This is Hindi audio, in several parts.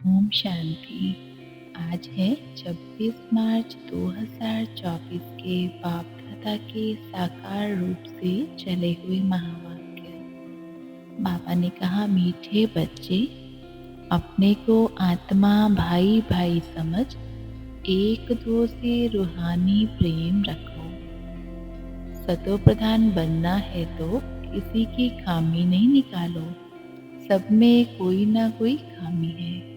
ओम शांति। आज है 26 मार्च 2024 के बाप दादा के साकार रूप से चले हुए महावाक्य। बाबा ने कहा, मीठे बच्चे, अपने को आत्मा भाई भाई समझ एक दो से रूहानी प्रेम रखो। सतो प्रधान बनना है तो किसी की खामी नहीं निकालो। सब में कोई ना कोई खामी है।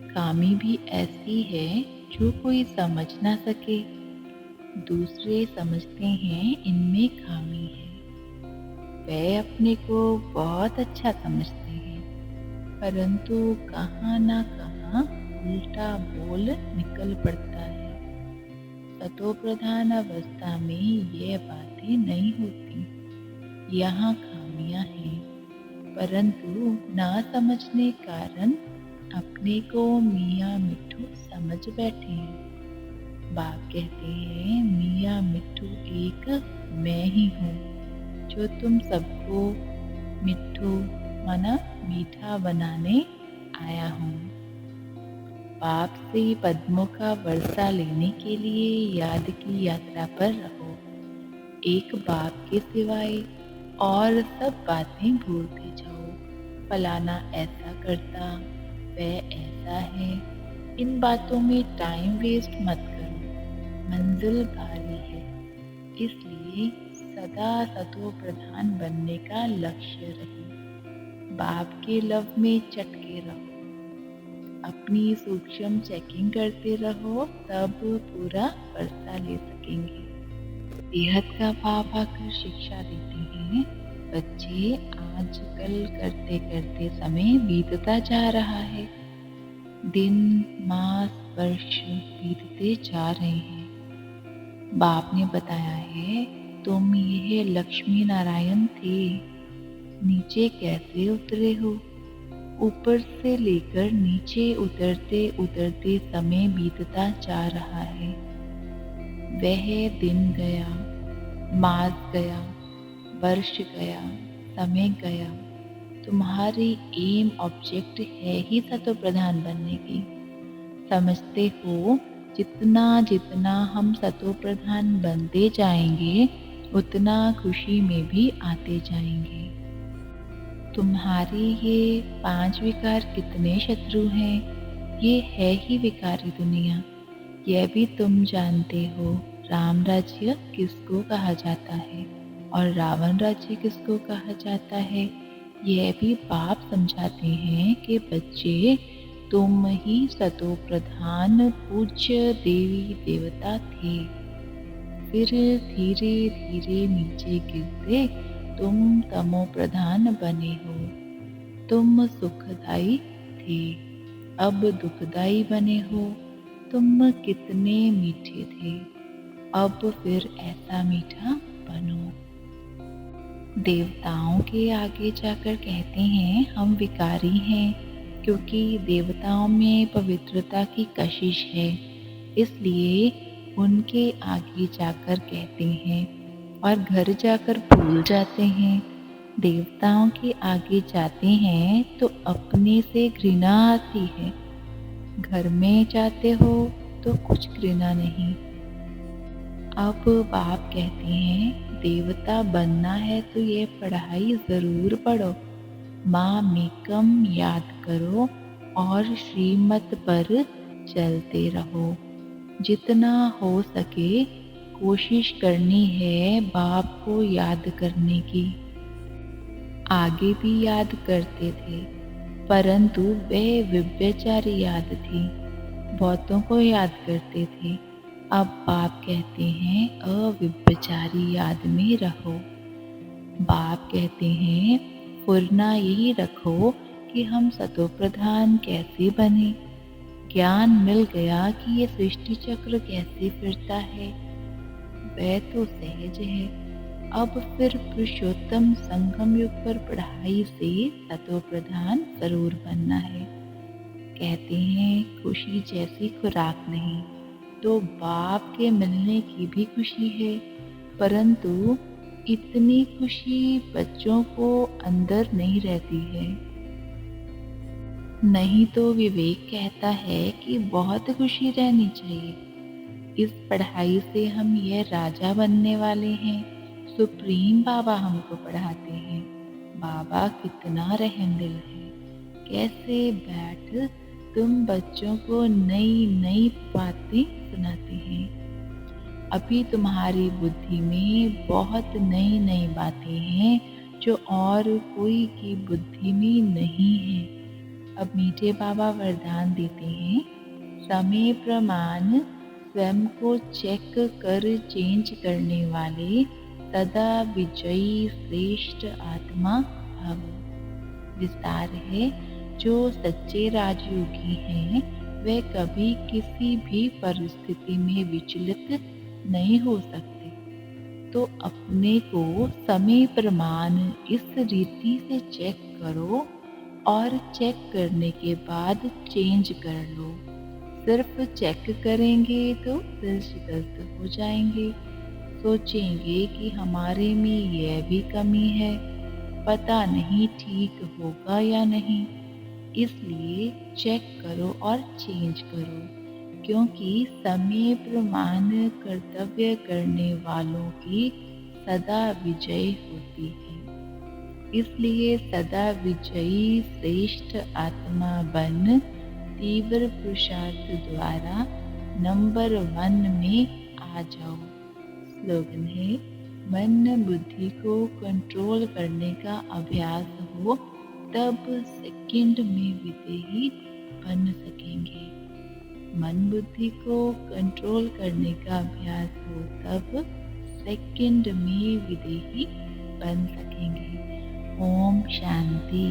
खामी भी ऐसी है जो कोई समझ ना सके। दूसरे समझते हैं इनमें खामी है। वे अपने को बहुत अच्छा समझते हैं, परंतु कहाँ ना कहाँ उल्टा बोल निकल पड़ता है। सतो प्रधान अवस्था में ये बातें नहीं होती। यहाँ खामियां हैं, परंतु ना समझने कारण अपने को मियाँ मिट्ठू समझ बैठे हैं। बाप कहते हैं, मियाँ मिट्ठू एक मैं ही हूँ जो तुम सबको मिट्ठू माना मीठा बनाने आया हूँ। बाप से पद्मों का वर्षा लेने के लिए याद की यात्रा पर रहो। एक बाप के सिवाय और सब बातें भूलते जाओ। फलाना ऐसा करता, वह ऐसा है, इन बातों में टाइम वेस्ट मत करो। मंजिल भारी है, इसलिए सदा सतो प्रधान बनने का लक्ष्य रहे। बाप के लव में चटके रहो। अपनी सूक्ष्म चेकिंग करते रहो, तब पूरा वर्षा ले सकेंगे। सेहत का भाव आकर शिक्षा देते हैं, बच्चे आजकल करते करते समय बीतता जा रहा है। दिन मास वर्ष बीतते जा रहे हैं। बाप ने बताया है, तुम यह लक्ष्मी नारायण थे, नीचे कैसे उतरे हो। ऊपर से लेकर नीचे उतरते उतरते समय बीतता जा रहा है। वह दिन गया, मास गया, वर्ष गया, समय गया। तुम्हारी एम ऑब्जेक्ट है ही सतो प्रधान बनने की। समझते हो, जितना जितना हम सतो प्रधान बनते जाएंगे, उतना खुशी में भी आते जाएंगे। तुम्हारे ये 5 विकार कितने शत्रु हैं, ये है ही विकारी दुनिया। यह भी तुम जानते हो, राम राज्य किसको कहा जाता है और रावण राज्य किसको कहा जाता है। यह भी बाप समझाते हैं कि बच्चे, तुम ही सतो प्रधान पूज्य देवी देवता थे। फिर धीरे धीरे नीचे गिरते तुम तमो प्रधान बने हो। तुम सुखदाई थे, अब दुखदाई बने हो। तुम कितने मीठे थे, अब फिर ऐसा मीठा बनो। देवताओं के आगे जाकर कहते हैं, हम विकारी हैं, क्योंकि देवताओं में पवित्रता की कशिश है। इसलिए उनके आगे जाकर कहते हैं और घर जाकर भूल जाते हैं। देवताओं के आगे जाते हैं तो अपने से घृणा आती है। घर में जाते हो तो कुछ घृणा नहीं। अब बाप कहते हैं, देवता बनना है तो ये पढ़ाई ज़रूर पढ़ो। माँ मेकम याद करो और श्रीमत पर चलते रहो। जितना हो सके कोशिश करनी है बाप को याद करने की। आगे भी याद करते थे, परंतु वे व्यभिचारी याद थी। बहुतों को याद करते थे। अब बाप कहते हैं, अव्यभिचारी याद में रहो। बाप कहते हैं, फुरना यही रखो कि हम सतो प्रधान कैसे बने। ज्ञान मिल गया कि ये सृष्टि चक्र कैसे फिरता है, वह तो सहज है। अब फिर पुरुषोत्तम संगम युग पर पढ़ाई से सतो प्रधान जरूर बनना है। कहते हैं, खुशी जैसी खुराक नहीं, तो बाप के मिलने की भी खुशी है, परंतु इतनी खुशी बच्चों को अंदर नहीं रहती है। नहीं तो विवेक कहता है कि बहुत खुशी रहनी चाहिए। इस पढ़ाई से हम ये राजा बनने वाले हैं। सुप्रीम बाबा हमको पढ़ाते हैं। बाबा कितना रहमदिल है। कैसे बैठ तुम बच्चों को नई नई बातें सुनाते हैं। अभी तुम्हारी बुद्धि में बहुत नई नई बातें हैं जो और कोई की बुद्धि में नहीं है। अब मीठे बाबा वरदान देते हैं, समय प्रमाण स्वयं को चेक कर चेंज करने वाले सदा विजयी श्रेष्ठ आत्मा भव। विस्तार है, जो सच्चे राजयोगी हैं वे कभी किसी भी परिस्थिति में विचलित नहीं हो सकते। तो अपने को समय प्रमाण इस रीति से चेक करो और चेक करने के बाद चेंज कर लो। सिर्फ चेक करेंगे तो दिल शिकस्त हो जाएंगे। सोचेंगे कि हमारे में यह भी कमी है, पता नहीं ठीक होगा या नहीं। इसलिए चेक करो और चेंज करो, क्योंकि समय प्रमाण कर्तव्य करने वालों की सदा विजय होती है। इसलिए सदा विजयी श्रेष्ठ आत्मा बन तीव्र पुरुषार्थ द्वारा नंबर 1 में आ जाओ। स्लोगन है, मन बुद्धि को कंट्रोल करने का अभ्यास हो तब सेकंड में विदेही बन सकेंगे। मन बुद्धि को कंट्रोल करने का अभ्यास हो तब सेकंड में विदेही बन सकेंगे। ओम शांति।